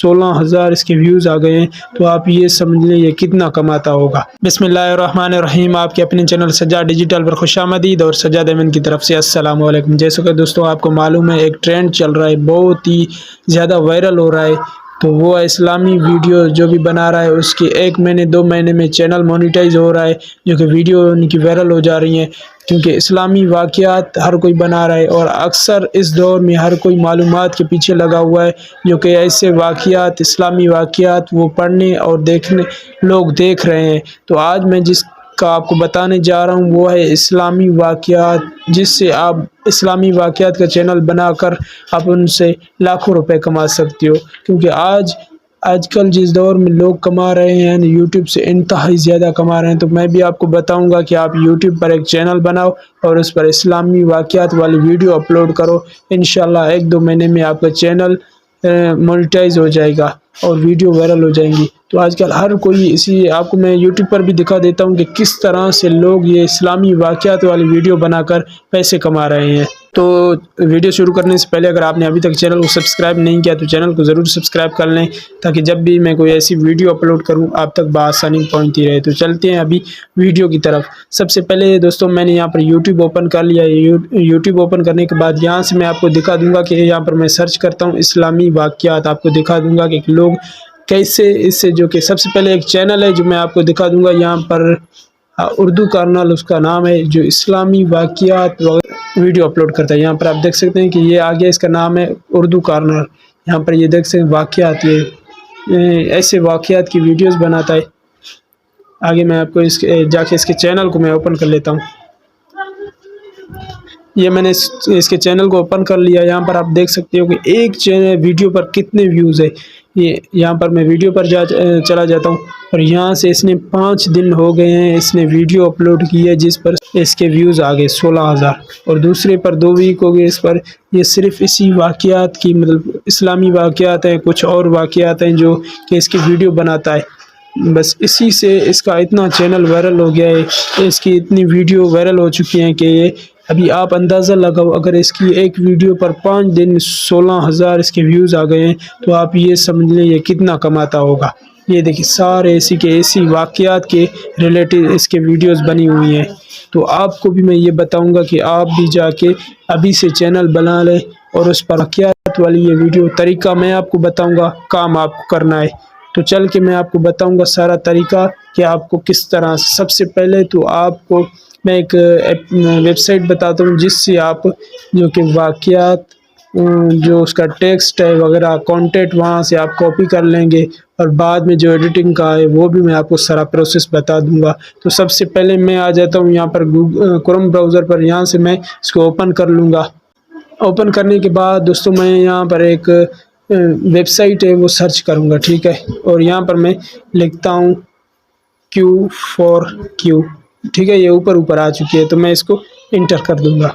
16,000 इसके व्यूज़ आ गए हैं। तो आप ये समझ लें ये कितना कमाता होगा। बिस्मिल्लाहिर्रहमानिर्रहीम, आपके अपने चैनल सज्जाद डिजिटल पर खुशामदीद और सज्जाद अमीन की तरफ से अस्सलाम वालेकुम। जैसे कि दोस्तों आपको मालूम है एक ट्रेंड चल रहा है, बहुत ही ज़्यादा वायरल हो रहा है, तो वो इस्लामी वीडियो जो भी बना रहा है उसके 1 महीने 2 महीने में चैनल मोनेटाइज हो रहा है, जो कि वीडियो उनकी वायरल हो जा रही हैं, क्योंकि इस्लामी वाक़यात हर कोई बना रहा है और अक्सर इस दौर में हर कोई मालूमात के पीछे लगा हुआ है, जो कि ऐसे वाक़यात इस्लामी वाक़यात वो पढ़ने और देखने लोग देख रहे हैं। तो आज मैं जिसका आपको बताने जा रहा हूँ वो है इस्लामी वाक़यात, जिससे आप इस्लामी वाक़यात का चैनल बनाकर आप उनसे लाखों रुपए कमा सकते हो। क्योंकि आजकल जिस दौर में लोग कमा रहे हैं यूट्यूब से इंतहाई ज़्यादा कमा रहे हैं, तो मैं भी आपको बताऊंगा कि आप यूट्यूब पर एक चैनल बनाओ और उस पर इस्लामी वाक़यात वाली वीडियो अपलोड करो। इंशाल्लाह 1-2 महीने में आपका चैनल मोनेटाइज हो जाएगा और वीडियो वायरल हो जाएंगी। तो आजकल हर कोई इसी आपको मैं यूट्यूब पर भी दिखा देता हूँ कि किस तरह से लोग ये इस्लामी वाक़यात वाली वीडियो बनाकर पैसे कमा रहे हैं। तो वीडियो शुरू करने से पहले अगर आपने अभी तक चैनल को सब्सक्राइब नहीं किया तो चैनल को ज़रूर सब्सक्राइब कर लें, ताकि जब भी मैं कोई ऐसी वीडियो अपलोड करूं आप तक बआसानी पहुंचती रहे। तो चलते हैं अभी वीडियो की तरफ। सबसे पहले दोस्तों मैंने यहाँ पर यूट्यूब ओपन कर लिया। यूट्यूब ओपन करने के बाद यहाँ से मैं आपको दिखा दूँगा कि यहाँ पर मैं सर्च करता हूँ इस्लामी वाक़यात, आपको दिखा दूँगा कि लोग कैसे इससे, जो कि सबसे पहले एक चैनल है जो मैं आपको दिखा दूँगा यहाँ पर, उर्दू कर्नल उसका नाम है, जो इस्लामी वाक़यात वीडियो अपलोड करता है। यहाँ पर आप देख सकते हैं कि ये आ गया, इसका नाम है उर्दू कर्नल। यहाँ पर ये देख सकते हैं वाक़यात, ये ऐसे वाक़यात की वीडियोस बनाता है। आगे मैं आपको इसके जाके इसके चैनल को मैं ओपन कर लेता हूँ। ये मैंने इसके चैनल को ओपन कर लिया। यहाँ पर आप देख सकते हो कि एक वीडियो पर कितने व्यूज़ है। ये यहाँ पर मैं वीडियो पर चला जाता हूँ और यहाँ से इसने 5 दिन हो गए हैं इसने वीडियो अपलोड की है, जिस पर इसके व्यूज़ आ गए 16,000, और दूसरे पर 2 वीक हो गए इस पर। ये सिर्फ इसी वाक़यात की, मतलब इस्लामी वाक़यात हैं, कुछ और वाक़यात हैं जो कि इसकी वीडियो बनाता है। बस इसी से इसका इतना चैनल वायरल हो गया है, इसकी इतनी वीडियो वायरल हो चुकी हैं कि ये अभी आप अंदाज़ा लगाओ, अगर इसकी एक वीडियो पर 5 दिन 16,000 इसके व्यूज़ आ गए हैं, तो आप ये समझ लें ये कितना कमाता होगा। ये देखिए सारे ऐसी वाक़यात के रिलेटेड इसके वीडियोस बनी हुई हैं। तो आपको भी मैं ये बताऊंगा कि आप भी जाके अभी से चैनल बना लें और उस पर वाक़यात वाली ये वीडियो तरीका मैं आपको बताऊँगा, काम आपको करना है। तो चल के मैं आपको बताऊंगा सारा तरीका कि आपको किस तरह। सबसे पहले तो आपको मैं एक वेबसाइट बताता हूँ, जिससे आप जो कि वाक़यात जो उसका टेक्स्ट है वगैरह कंटेंट वहाँ से आप कॉपी कर लेंगे, और बाद में जो एडिटिंग का है वो भी मैं आपको सारा प्रोसेस बता दूंगा। तो सबसे पहले मैं आ जाता हूँ यहाँ पर क्रोम ब्राउज़र पर। यहाँ से मैं इसको ओपन कर लूँगा। ओपन करने के बाद दोस्तों मैं यहाँ पर एक वेबसाइट है वो सर्च करूँगा, ठीक है, और यहाँ पर मैं लिखता हूँ Q4Q, ठीक है, ये ऊपर आ चुकी है, तो मैं इसको इंटर कर दूँगा।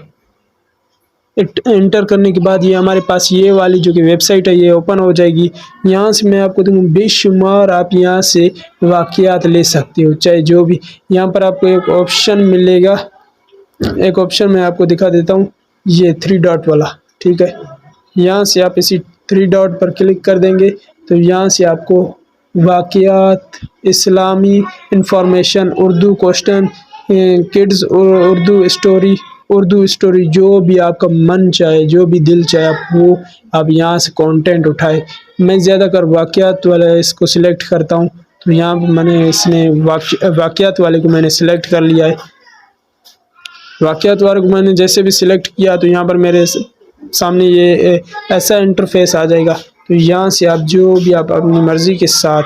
इंटर करने के बाद ये हमारे पास ये वाली जो कि वेबसाइट है ये ओपन हो जाएगी। यहाँ से मैं आपको दूँगा बेशुमार आप यहाँ से वाक़यात ले सकते हो, चाहे जो भी। यहाँ पर आपको एक ऑप्शन मिलेगा, एक ऑप्शन मैं आपको दिखा देता हूँ, ये 3 डॉट वाला, ठीक है। यहाँ से आप इसी 3 डॉट पर क्लिक कर देंगे तो यहाँ से आपको वाक़यात, इस्लामी information, Urdu question, kids Urdu story, जो भी आपका मन चाहे, जो भी दिल चाहे आप यहाँ से कंटेंट उठाए। मैं ज़्यादातर वाक़यात वाला इसको सिलेक्ट करता हूँ, तो यहाँ मैंने इसने वाक़यात वाले को मैंने सिलेक्ट कर लिया है। वाक़यात वाले को मैंने जैसे भी सिलेक्ट किया तो यहाँ पर मेरे सामने ये ऐसा इंटरफेस आ जाएगा। तो यहाँ से आप जो भी आप अपनी मर्ज़ी के साथ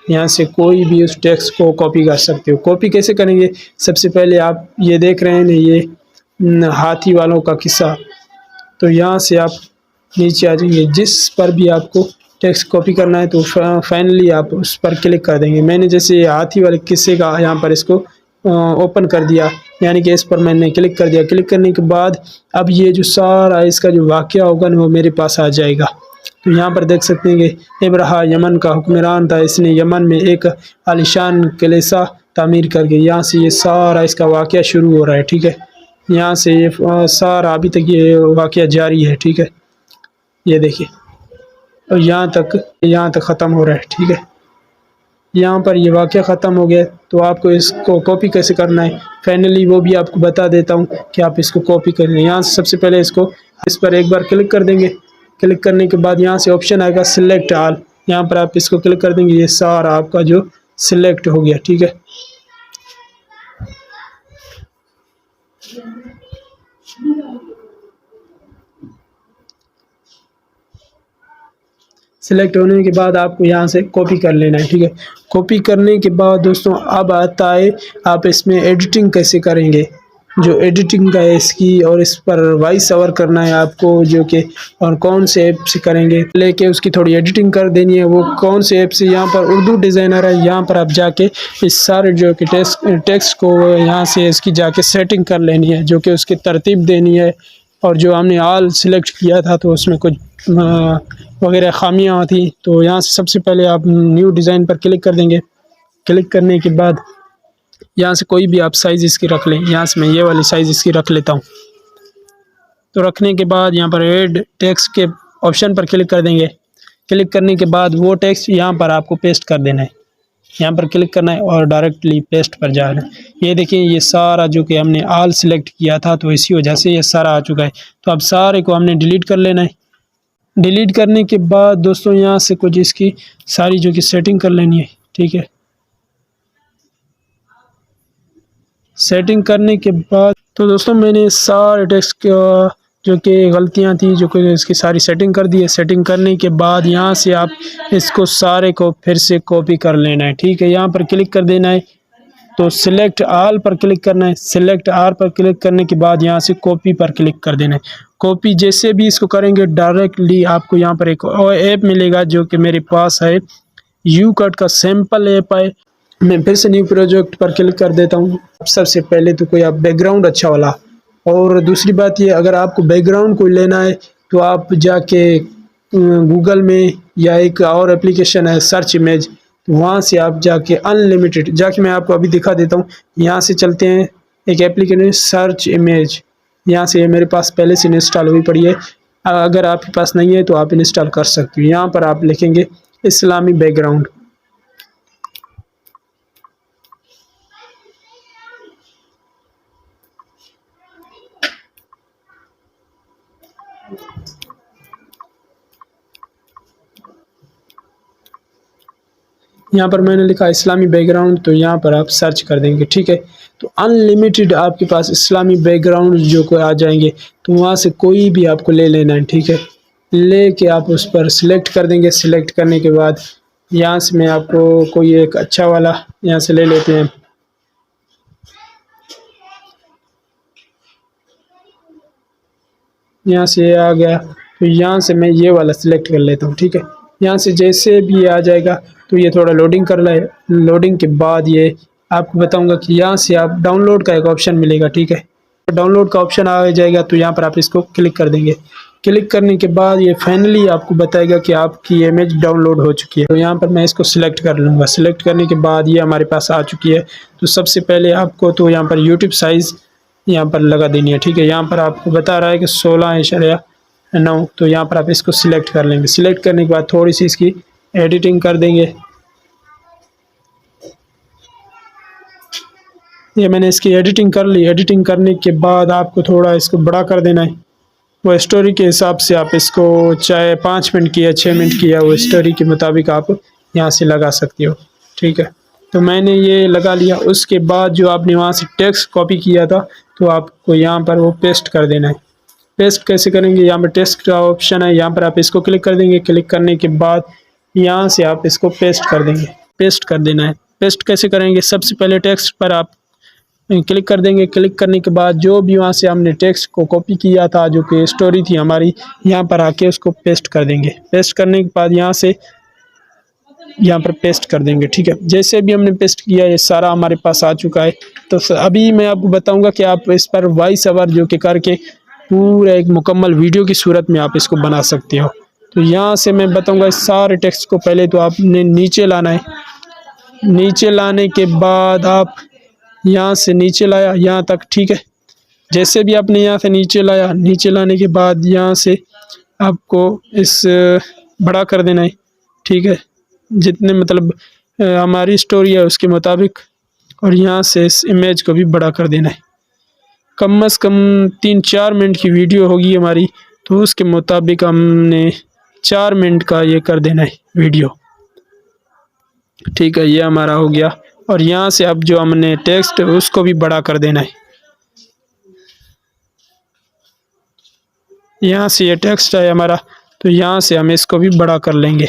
यहाँ से कोई भी उस टेक्स्ट को कॉपी कर सकते हो। कॉपी कैसे करेंगे? सबसे पहले आप ये देख रहे हैं ना, ये हाथी वालों का किस्सा, तो यहाँ से आप नीचे आ जाएंगे, जिस पर भी आपको टेक्स्ट कॉपी करना है तो फाइनली आप उस पर क्लिक कर देंगे। मैंने जैसे हाथी वाले किस्से का यहाँ पर इसको ओपन कर दिया, यानी कि इस पर मैंने क्लिक कर दिया। क्लिक करने के बाद अब ये जो सारा इसका जो वाक़या होगा ना वो मेरे पास आ जाएगा। तो यहाँ पर देख सकते हैं कि इब्राहा यमन का हुक्मरान था, इसने यमन में एक आलिशान कलीसा तामीर करके, यहाँ से ये सारा इसका वाक़या शुरू हो रहा है, ठीक है। यहाँ से ये सारा अभी तक ये वाक़या जारी है, ठीक है। ये देखिए और यहाँ तक ख़त्म हो रहा है। ठीक है, यहाँ पर ये वाक़या ख़त्म हो गया। तो आपको इसको कॉपी कैसे करना है फाइनली वो भी आपको बता देता हूँ कि आप इसको कॉपी करें। यहाँ से सबसे पहले इस पर एक बार क्लिक कर देंगे। क्लिक करने के बाद यहाँ से ऑप्शन आएगा सिलेक्ट ऑल, यहाँ पर आप इसको क्लिक कर देंगे। ये सारा आपका जो सिलेक्ट हो गया। ठीक है, सिलेक्ट होने के बाद आपको यहाँ से कॉपी कर लेना है। ठीक है, कॉपी करने के बाद दोस्तों अब आता है आप इसमें एडिटिंग कैसे करेंगे। जो एडिटिंग का है इसकी, और इस पर वॉइस ओवर करना है आपको, जो कि और कौन से ऐप से करेंगे लेके उसकी थोड़ी एडिटिंग कर देनी है। वो कौन से ऐप से, यहाँ पर उर्दू डिज़ाइनर है, यहाँ पर आप जाके इस सारे जो कि टेक्स्ट को यहाँ से इसकी जाके सेटिंग कर लेनी है, जो कि उसकी तरतीब देनी है। और जो हमने ऑल सिलेक्ट किया था तो उसमें कुछ वगैरह खामियाँ थी। तो यहाँ से सबसे पहले आप न्यू डिज़ाइन पर क्लिक कर देंगे। क्लिक करने के बाद यहाँ से कोई भी आप साइज़ इसकी रख लें। यहाँ से मैं ये वाली साइज़ इसकी रख लेता हूँ। तो रखने के बाद यहाँ पर ऐड टेक्स्ट के ऑप्शन पर क्लिक कर देंगे। क्लिक करने के बाद वो टेक्स्ट यहाँ पर आपको पेस्ट कर देना है। यहाँ पर क्लिक करना है और डायरेक्टली पेस्ट पर जाना है। ये देखिए, ये सारा जो कि हमने ऑल सिलेक्ट किया था तो इसी वजह से ये सारा आ चुका है। तो अब सारे को हमने डिलीट कर लेना है। डिलीट करने के बाद दोस्तों यहाँ से कुछ इसकी सारी जो कि सेटिंग कर लेनी है। ठीक है, सेटिंग करने के बाद तो दोस्तों मैंने सारे टेक्स्ट का जो कि गलतियां थी जो कि इसकी सारी सेटिंग कर दी है। सेटिंग करने के बाद यहाँ से आप इसको सारे को फिर से कॉपी कर लेना है। ठीक है, यहाँ पर क्लिक कर देना है। तो सिलेक्ट ऑल पर क्लिक करना है। सिलेक्ट ऑल पर क्लिक करने के बाद यहाँ से कॉपी पर क्लिक कर देना है। कॉपी जैसे भी इसको करेंगे डायरेक्टली आपको यहाँ पर एक ऐप मिलेगा जो कि मेरे पास है, यूकट का सैम्पल ऐप है। मैं फिर से न्यू प्रोजेक्ट पर क्लिक कर देता हूँ। सबसे पहले तो कोई आप बैकग्राउंड अच्छा वाला, और दूसरी बात ये, अगर आपको बैकग्राउंड कोई लेना है तो आप जाके गूगल में या एक और एप्लीकेशन है सर्च इमेज, तो वहाँ से आप जाके अनलिमिटेड जाके मैं आपको अभी दिखा देता हूँ। यहाँ से चलते हैं, एक एप्लीकेशन सर्च इमेज, यहाँ से मेरे पास पहले से इंस्टॉल हुई पड़ी है। अगर आपके पास नहीं है तो आप इंस्टॉल कर सकते हो। यहाँ पर आप लिखेंगे इस्लामी बैकग्राउंड। यहाँ पर मैंने लिखा इस्लामी बैकग्राउंड, तो यहाँ पर आप सर्च कर देंगे। ठीक है, तो अनलिमिटेड आपके पास इस्लामी बैकग्राउंड जो को आ जाएंगे, तो वहाँ से कोई भी आपको ले लेना है। ठीक है, लेके आप उस पर सिलेक्ट कर देंगे। सिलेक्ट करने के बाद यहाँ से मैं आपको कोई एक अच्छा वाला यहाँ से ले लेते हैं। यहाँ से ये आ गया, तो यहाँ से मैं ये वाला सिलेक्ट कर लेता हूँ। ठीक है, यहाँ से जैसे भी ये आ जाएगा तो ये थोड़ा लोडिंग कर ले। लोडिंग के बाद ये आपको बताऊंगा कि यहाँ से आप डाउनलोड का एक ऑप्शन मिलेगा। ठीक है, डाउनलोड का ऑप्शन आ जाएगा तो यहाँ पर आप इसको क्लिक कर देंगे। क्लिक करने के बाद ये फाइनली आपको बताएगा कि आपकी इमेज डाउनलोड हो चुकी है। तो यहाँ पर मैं इसको सिलेक्ट कर लूँगा। सिलेक्ट करने के बाद ये हमारे पास आ चुकी है। तो सबसे पहले आपको तो यहाँ पर यूट्यूब साइज़ यहाँ पर लगा देनी है। ठीक है, यहाँ पर आपको बता रहा है कि 16:9, तो यहाँ पर आप इसको सिलेक्ट कर लेंगे। सिलेक्ट करने के बाद थोड़ी सी इसकी एडिटिंग कर देंगे। ये मैंने इसकी एडिटिंग कर ली। एडिटिंग करने के बाद आपको थोड़ा इसको बड़ा कर देना है। वो स्टोरी के हिसाब से आप इसको चाहे 5 मिनट की या 6 मिनट की, या वो स्टोरी के मुताबिक आप यहाँ से लगा सकते हो। ठीक है, तो मैंने ये लगा लिया। उसके बाद जो आपने वहाँ से टेक्स्ट कॉपी किया था तो आपको यहाँ पर वो पेस्ट कर देना है। पेस्ट कैसे करेंगे, यहाँ पर टेक्स्ट का ऑप्शन है, यहाँ पर आप इसको क्लिक कर देंगे। क्लिक करने के बाद यहाँ से आप इसको पेस्ट कर देंगे। पेस्ट कर देना है। पेस्ट कैसे करेंगे, सबसे पहले टेक्स्ट पर आप क्लिक कर देंगे। क्लिक करने के बाद जो भी वहाँ से हमने टेक्स्ट को कॉपी किया था, जो कि स्टोरी थी हमारी, यहाँ पर आके उसको पेस्ट कर देंगे। पेस्ट करने के बाद यहाँ से यहाँ पर पेस्ट कर देंगे। ठीक है, जैसे भी हमने पेस्ट किया ये सारा हमारे पास आ चुका है। तो अभी मैं आपको बताऊंगा कि आप इस पर वॉइस ओवर जो कि करके पूरा एक मुकम्मल वीडियो की सूरत में आप इसको बना सकते हो। तो यहाँ से मैं बताऊंगा इस सारे टेक्स्ट को पहले तो आपने नीचे लाना है। नीचे लाने के बाद आप यहाँ से नीचे लाया यहाँ तक। ठीक है, जैसे भी आपने यहाँ से नीचे लाया, नीचे लाने के बाद यहाँ से आपको इस बड़ा कर देना है, ठीक है, जितने मतलब हमारी स्टोरी है उसके मुताबिक। और यहाँ से इस इमेज को भी बड़ा कर देना है। कम से कम 3-4 मिनट की वीडियो होगी हमारी, तो उसके मुताबिक हमने 4 मिनट का ये कर देना है वीडियो, ठीक है। ये हमारा हो गया। और यहाँ से अब जो हमने टेक्स्ट है उसको भी बड़ा कर देना है। यहाँ से ये टेक्स्ट है हमारा, तो यहाँ से हम इसको भी बड़ा कर लेंगे।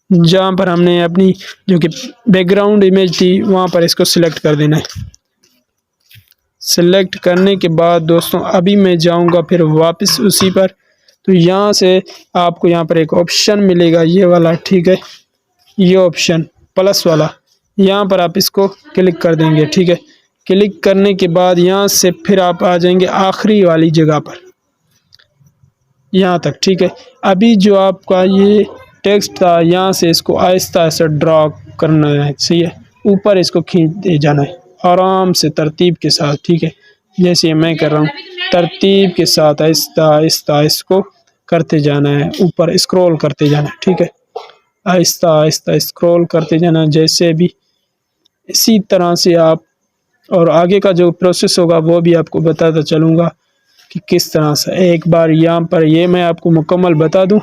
जहाँ पर हमने अपनी जो कि बैकग्राउंड इमेज थी वहाँ पर इसको सिलेक्ट कर देना है। सिलेक्ट करने के बाद दोस्तों अभी मैं जाऊँगा फिर वापस उसी पर। तो यहाँ से आपको यहाँ पर एक ऑप्शन मिलेगा ये वाला, ठीक है, ये ऑप्शन प्लस वाला, यहाँ पर आप इसको क्लिक कर देंगे, ठीक है। क्लिक करने के बाद यहाँ से फिर आप आ जाएंगे आखिरी वाली जगह पर, यहाँ तक, ठीक है। अभी जो आपका ये टेक्स्ट था यहाँ से इसको आहिस्ता आहिस्ता ड्रा करना है, सही है। ऊपर इसको खींच दे जाना है आराम से तरतीब के साथ, ठीक है। जैसे मैं कर रहा हूँ तरतीब के साथ आहिस्ता आहिस्ता इसको करते जाना है, ऊपर स्क्रॉल करते जाना है, ठीक है। आहिस्ता आहिस्ता स्क्रॉल करते जाना जैसे भी, इसी तरह से आप, और आगे का जो प्रोसेस होगा वो भी आपको बताता चलूँगा कि किस तरह से। एक बार यहाँ पर ये मैं आपको मुकम्मल बता दूँ।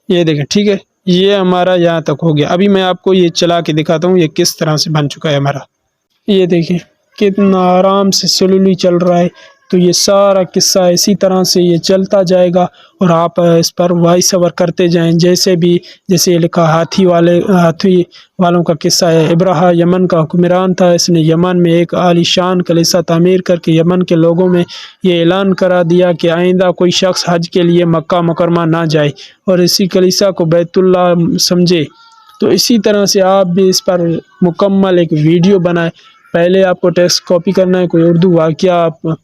ये देखें, ठीक है, ये हमारा यहाँ तक हो गया। अभी मैं आपको ये चला के दिखाता हूँ ये किस तरह से बन चुका है हमारा। ये देखिए कितना आराम से स्लोली चल रहा है। तो ये सारा किस्सा इसी तरह से ये चलता जाएगा और आप इस पर वॉइस ओवर करते जाएं। जैसे ये लिखा हाथी वालों का किस्सा है। इब्राहा यमन का हुक्मरान था, इसने यमन में एक आलीशान कलीसा तामीर करके यमन के लोगों में ये ऐलान करा दिया कि आइंदा कोई शख्स हज के लिए मक्का मुकरमा ना जाए और इसी कलीसा को बैतुल्लाह समझे। तो इसी तरह से आप भी इस पर मुकम्मल एक वीडियो बनाएं। पहले आपको टेक्स्ट कॉपी करना है, कोई उर्दू वाक़या आप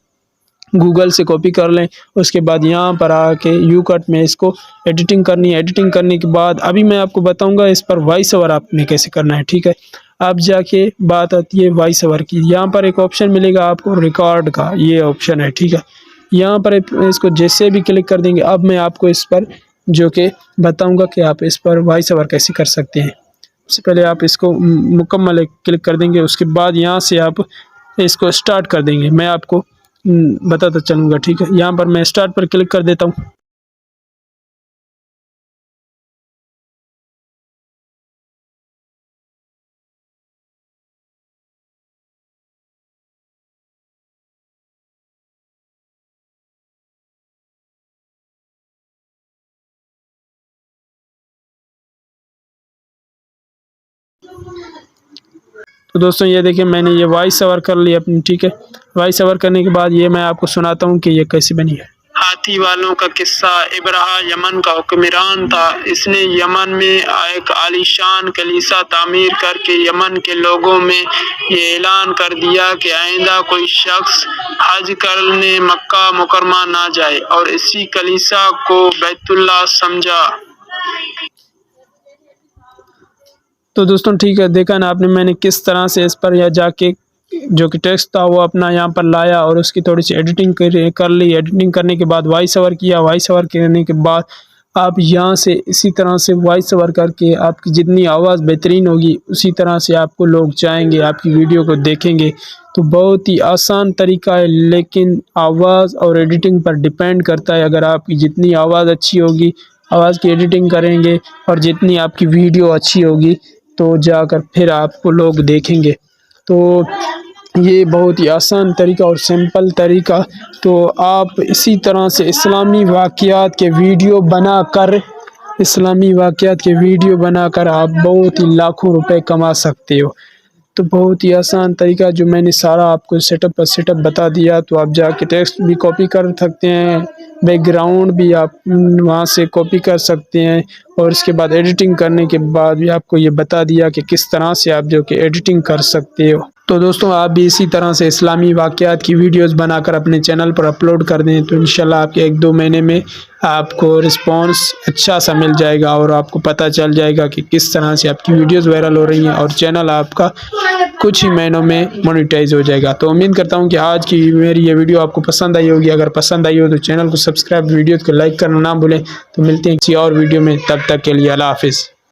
गूगल से कॉपी कर लें। उसके बाद यहाँ पर आके यू कट में इसको एडिटिंग करनी है। एडिटिंग करने के बाद अभी मैं आपको बताऊंगा इस पर वॉइस ओवर आपने कैसे करना है, ठीक है। अब जाके बात आती है वॉइस ओवर की। यहाँ पर एक ऑप्शन मिलेगा आपको रिकॉर्ड का, ये ऑप्शन है, ठीक है। यहाँ पर इसको जैसे भी क्लिक कर देंगे, अब मैं आपको इस पर जो कि बताऊँगा कि आप इस पर वॉइस ओवर कैसे कर सकते हैं। उससे पहले आप इसको मुकम्मल क्लिक कर देंगे। उसके बाद यहाँ से आप इसको स्टार्ट कर देंगे। मैं आपको बताता चलूँगा, ठीक है। यहाँ पर मैं स्टार्ट पर क्लिक कर देता हूँ। तो दोस्तों ये देखिए मैंने ये वॉइस ओवर कर लिया अपनी, ठीक है। वॉइस ओवर करने के बाद ये मैं आपको सुनाता हूँ कि ये कैसे बनी है। हाथी वालों का किस्सा। इब्राहा यमन का हुक्मरान था, इसने यमन में एक आलीशान कलीसा तामीर करके यमन के लोगों में ये ऐलान कर दिया कि आइंदा कोई शख्स हज करने मक्का मुकरमा ना जाए और इसी कलीसा को बैतुल्लाह समझा। तो दोस्तों ठीक है, देखा ना आपने मैंने किस तरह से इस पर या जाके जो कि टेक्स्ट था वो अपना यहाँ पर लाया और उसकी थोड़ी सी एडिटिंग कर ली। एडिटिंग करने के बाद वॉइस ओवर किया। वॉइस ओवर करने के बाद आप यहाँ से इसी तरह से वॉइस ओवर करके आपकी जितनी आवाज़ बेहतरीन होगी उसी तरह से आपको लोग चाहेंगे, आपकी वीडियो को देखेंगे। तो बहुत ही आसान तरीका है, लेकिन आवाज़ और एडिटिंग पर डिपेंड करता है। अगर आपकी जितनी आवाज़ अच्छी होगी, आवाज़ की एडिटिंग करेंगे और जितनी आपकी वीडियो अच्छी होगी तो जाकर फिर आपको लोग देखेंगे। तो ये बहुत ही आसान तरीका और सिंपल तरीका। तो आप इसी तरह से इस्लामी वाक़यात के वीडियो बनाकर आप बहुत ही लाखों रुपए कमा सकते हो। तो बहुत ही आसान तरीका जो मैंने सारा आपको सेटअप बता दिया। तो आप जाके टेक्स्ट भी कॉपी कर सकते हैं, बैकग्राउंड भी आप वहाँ से कॉपी कर सकते हैं और इसके बाद एडिटिंग करने के बाद भी आपको ये बता दिया कि किस तरह से आप जो कि एडिटिंग कर सकते हो। तो दोस्तों आप भी इसी तरह से इस्लामी वाक़यात की वीडियोस बनाकर अपने चैनल पर अपलोड कर दें तो इंशाल्लाह आपके 1-2 महीने में आपको रिस्पांस अच्छा सा मिल जाएगा और आपको पता चल जाएगा कि किस तरह से आपकी वीडियोस वायरल हो रही हैं और चैनल आपका कुछ ही महीनों में मोनेटाइज हो जाएगा। तो उम्मीद करता हूं कि आज की मेरी ये वीडियो आपको पसंद आई होगी। अगर पसंद आई हो तो चैनल को सब्सक्राइब, वीडियो को लाइक करना ना भूलें। तो मिलते हैं किसी और वीडियो में, तब तक के लिए अल्लाह हाफिज़।